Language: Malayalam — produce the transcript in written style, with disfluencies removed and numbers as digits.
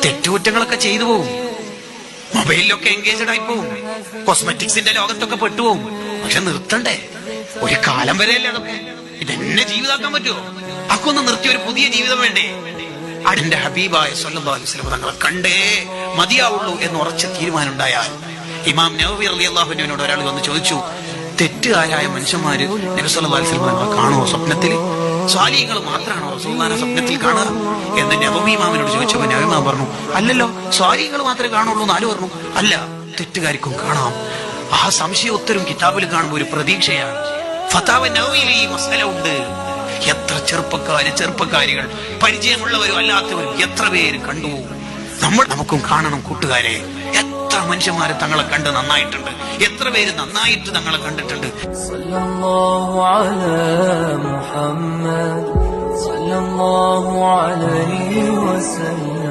തെറ്റുകുറ്റങ്ങളൊക്കെ ചെയ്തു പോകും, മൊബൈലിലൊക്കെ എൻഗേജഡ് ആയി പോവും, കോസ്മെറ്റിക്സിന്റെ ലോകത്തൊക്കെ പെട്ടുപോകും. പക്ഷെ നിർത്തണ്ടേ? ഒരു കാലം വരെയല്ലേ അതൊക്കെ. ഇതെന്നെ ജീവിതാക്കാൻ പറ്റുമോ? അക്കൊന്ന് നിർത്തി ഒരു പുതിയ ജീവിതം വേണ്ടേ? അതിന്റെ ഹബീബായ സല്ലല്ലാഹു അലൈഹി വസല്ലം തങ്ങളെ കണ്ടേ മതിയാവുള്ളൂ എന്ന് ഉറച്ച തീരുമാനം ഉണ്ടായാൽ, ഇമാം നവവി റളിയല്ലാഹു അൻഹുവിനോട് ഒരാൾ വന്ന് ചോദിച്ചു, തെറ്റുകാരായ മനുഷ്യന്മാര് നബി സല്ലല്ലാഹു അലൈഹി വസല്ലം തങ്ങളെ കാണുമോ സ്വപ്നത്തിൽ? സ്വാലിഹീങ്ങൾ മാത്രമാണോ റസൂലുള്ളാഹിനെ സ്വപ്നത്തിൽ കാണുക എന്ന് നവവി ഇമാമിനോട് ചോദിച്ചപ്പോൾ നവവി ഇമാം പറഞ്ഞു, അല്ലല്ലോ, സ്വാലിഹീങ്ങൾ മാത്രമേ കാണുള്ളൂ എന്ന് ആര് പറഞ്ഞു? അല്ല, തെറ്റുകാർക്കും കാണാം. ആ സംശയോത്തരം കിതാബിൽ കാണുമ്പോൾ ഒരു പ്രതീക്ഷയാണ്. ഫതാവ നവവിയിൽ ഈ മസല ഉണ്ട്. എത്ര ചെറുപ്പക്കാരികൾ, പരിചയമുള്ളവരും അല്ലാത്തവരും എത്ര പേര് കണ്ടു. നമുക്കും കാണണം കൂട്ടുകാരെ. എത്ര മനുഷ്യന്മാരെ തങ്ങളെ കണ്ട് നന്നായിട്ടുണ്ട്, എത്ര പേര് നന്നായിട്ട് തങ്ങളെ കണ്ടിട്ടുണ്ട്. സല്ലല്ലാഹു അലാ മുഹമ്മദ് സല്ലല്ലാഹു അലൈഹി വസല്ലം.